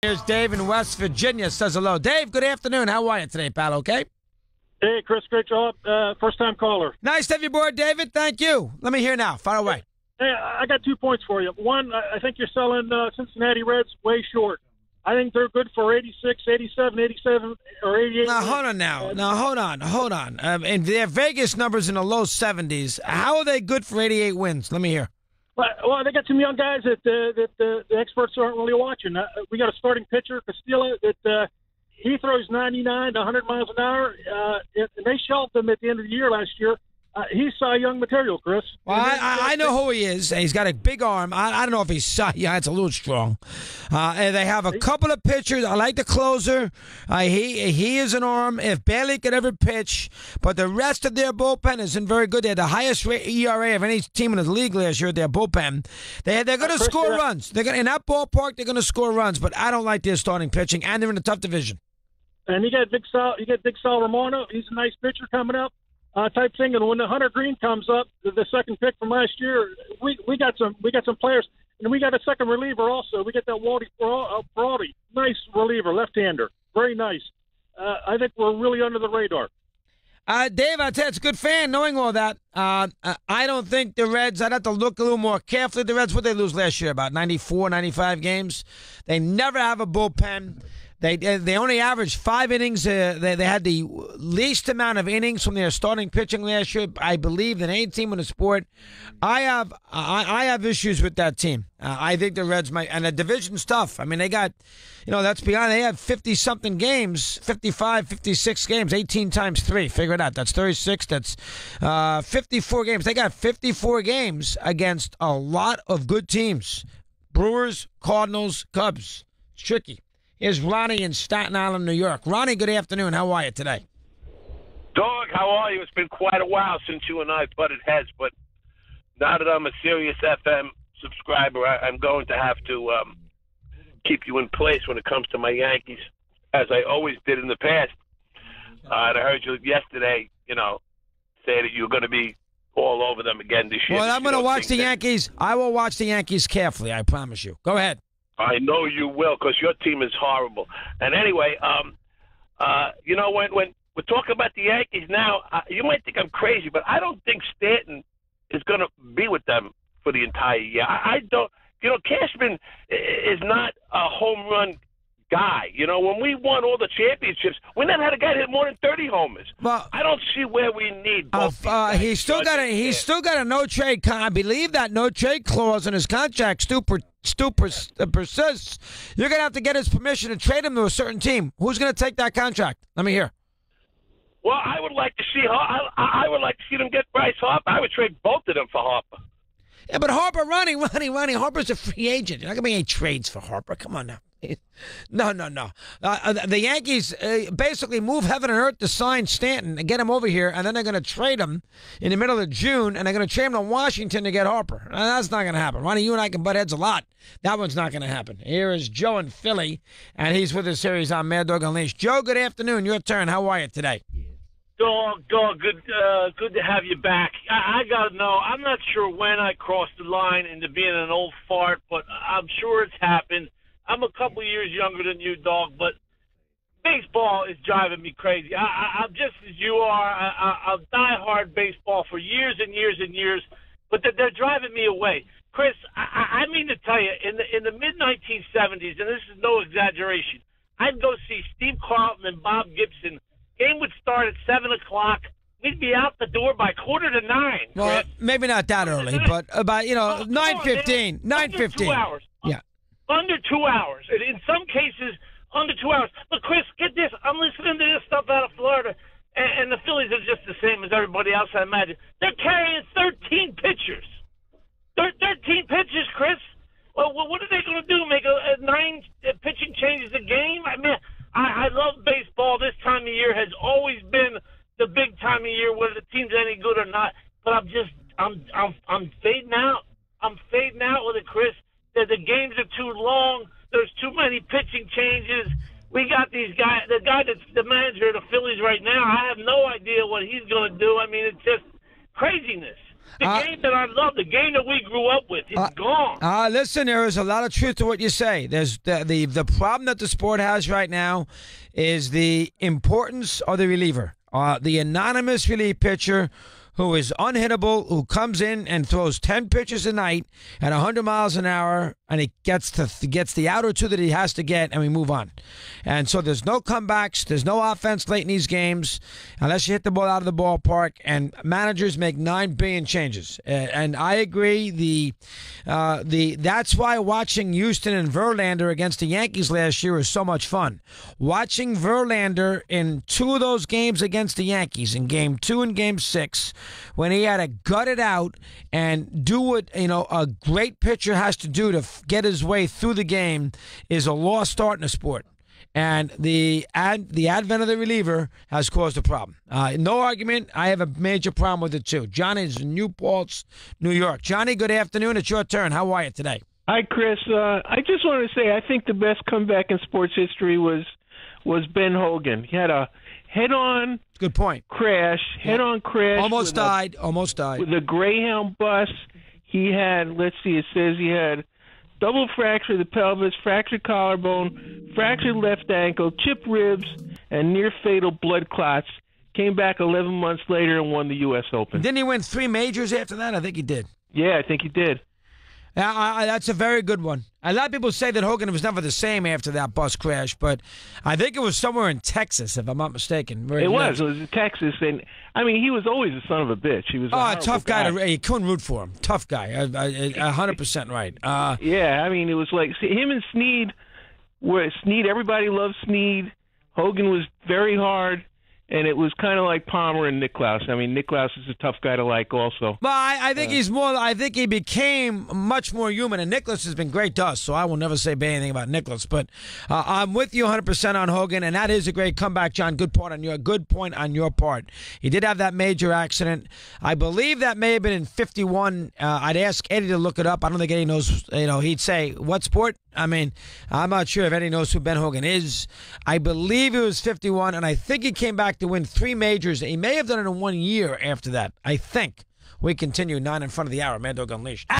Here's Dave in West Virginia. Says hello. Dave, good afternoon. How are you today, pal? Okay? Hey, Chris, great job. First-time caller. Nice to have you aboard, David. Thank you. Let me hear now. Fire away. Hey, I got 2 points for you. One, I think you're selling Cincinnati Reds way short. I think they're good for 86, 87, or 88. Now, hold on now. Hold on. And their Vegas numbers in the low 70s. How are they good for 88 wins? Let me hear. Well, they got some young guys that the experts aren't really watching. We got a starting pitcher, Castillo, that he throws 99 to 100 miles an hour. And they shelved him at the end of the year last year. He's Cy Young material, Chris. Well, I know who he is. He's got a big arm. I don't know if he's Cy Young. It's a little strong. And they have a couple of pitchers. I like the closer. He is an arm. If Bailey could ever pitch, but the rest of their bullpen isn't very good. They had the highest ERA of any team in the league last year. Their bullpen. They're going to score runs. In that ballpark, they're going to score runs. But I don't like their starting pitching, and they're in a tough division. And you got Big Sal Romano. He's a nice pitcher coming up. Type thing, and when the Hunter Green comes up, the second pick from last year, we got some players, and we got a second reliever also. We got that Waldy Brody, nice reliever, left-hander, very nice. I think we're really under the radar. Dave, I tell you, it's a good fan knowing all that. I don't think the Reds, I'd have to look a little more carefully. The Reds, what did they lose last year? About 94, 95 games. They never have a bullpen. They only averaged 5 innings. They had the least amount of innings from their starting pitching last year, I believe, than any team in the sport. I have issues with that team. I think the Reds might, and the division's tough. I mean, they got, let's be honest, they have 50-something games, 55, 56 games, 18 times 3. Figure it out. That's 36. That's 54 games. They got 54 games against a lot of good teams. Brewers, Cardinals, Cubs. It's tricky. Here's Ronnie in Staten Island, New York. Ronnie, good afternoon. How are you today? Dog, how are you? It's been quite a while since you and I butted heads, but now that I'm a Sirius FM subscriber, I'm going to have to keep you in place when it comes to my Yankees, as I always did in the past. And I heard you yesterday, say that you're going to be all over them again this year. Well, I'm going to watch the Yankees. I will watch the Yankees carefully, I promise you. Go ahead. I know you will, because your team is horrible. And anyway, when we're talking about the Yankees now, you might think I'm crazy, but I don't think Stanton is going to be with them for the entire year. I don't. Cashman is not a home run guy. When we won all the championships, we never had a guy hit more than 30 homers. Well, I don't see where we need both. He's still got a no trade. I believe that no trade clause in his contract still persists. You're gonna have to get his permission to trade him to a certain team. Who's gonna take that contract? Let me hear. Well, I would like to see. I would like to see them get Bryce Harper. I would trade both of them for Harper. Yeah, but Harper, Ronnie. Harper's a free agent. You're not gonna make any trades for Harper. Come on now. No. The Yankees basically move heaven and earth to sign Stanton and get him over here, and then they're going to trade him in the middle of June, and they're going to trade him to Washington to get Harper. That's not going to happen. Ronnie, you and I can butt heads a lot. That one's not going to happen. Here is Joe in Philly, and he's with us here. He's on Mad Dog Unleashed. Joe, good afternoon. Your turn. How are you today? Dog, good to have you back. I got to know, I'm not sure when I crossed the line into being an old fart, but I'm sure it's happened. I'm a couple years younger than you, Dog, but baseball is driving me crazy. I'm just as you are. I'm diehard baseball for years and years and years, but they're driving me away. Chris, I mean to tell you, in the mid-1970s, and this is no exaggeration, I'd go see Steve Carlton and Bob Gibson. Game would start at 7 o'clock. We'd be out the door by 8:45. Well, maybe not that early, but about 9:15. 9:15. 2 hours. Yeah. Under 2 hours. And in some cases, under 2 hours. But, Chris, get this. I'm listening to this stuff out of Florida, and the Phillies are just the same as everybody else, I imagine. They're carrying 13 pitchers. 13 pitchers, Chris. Well, what are they going to do? Make a 9 pitching changes a game? I mean, I love baseball. This time of year has always been the big time of year, whether the team's any good or not. But I'm fading out. I'm fading out with it, Chris. The games are too long. There's too many pitching changes. We got these guys. The guy that's the manager of the Phillies right now, I have no idea what he's going to do. I mean, it's just craziness. The game that I love, the game that we grew up with, is gone. Listen, there is a lot of truth to what you say. There's the problem that the sport has right now is the importance of the reliever. The anonymous relief pitcher who is unhittable, who comes in and throws 10 pitches a night at 100 miles an hour, and he gets the out or two that he has to get, and we move on. And so there's no comebacks, there's no offense late in these games, unless you hit the ball out of the ballpark, and managers make 9 billion changes. And I agree, that's why watching Houston and Verlander against the Yankees last year was so much fun. Watching Verlander in 2 of those games against the Yankees, in Game 2 and Game 6, when he had to gut it out and do what a great pitcher has to do to get his way through the game, is a lost art in the sport. And the advent of the reliever has caused a problem. No argument. I have a major problem with it too. Johnny's in New Paltz, New York. Johnny, good afternoon. It's your turn. How are you today? Hi, Chris. I just wanted to say I think the best comeback in sports history was Ben Hogan. He had a head-on good point crash. Almost died. With a Greyhound bus. He had, it says he had double fracture of the pelvis, fractured collarbone, fractured left ankle, chipped ribs, and near-fatal blood clots. Came back 11 months later and won the U.S. Open. Didn't he win 3 majors after that? I think he did. Yeah, I think he did. That's a very good one. A lot of people say that Hogan was never the same after that bus crash, but I think it was somewhere in Texas, if I'm not mistaken. It was in Texas, and I mean, he was always a son of a bitch. He was a tough guy. You couldn't root for him. Tough guy. 100% right. Yeah, I mean, it was like him and Snead. Everybody loved Snead. Hogan was very hard. And it was kind of like Palmer and Nicklaus. I mean, Nicklaus is a tough guy to like also. Well, I think he's more. I think he became much more human. And Nicklaus has been great to us, so I will never say bad anything about Nicklaus. But I'm with you 100% on Hogan, and that is a great comeback, John. Good point on your part. He did have that major accident. I believe that may have been in 51. I'd ask Eddie to look it up. I don't think Eddie knows. He'd say what sport. I mean, I'm not sure if Eddie knows who Ben Hogan is. I believe it was 51, and I think he came back to win 3 majors. He may have done it in 1 year after that, I think. We continue 9 in front of the hour. Mad Dog Unleashed.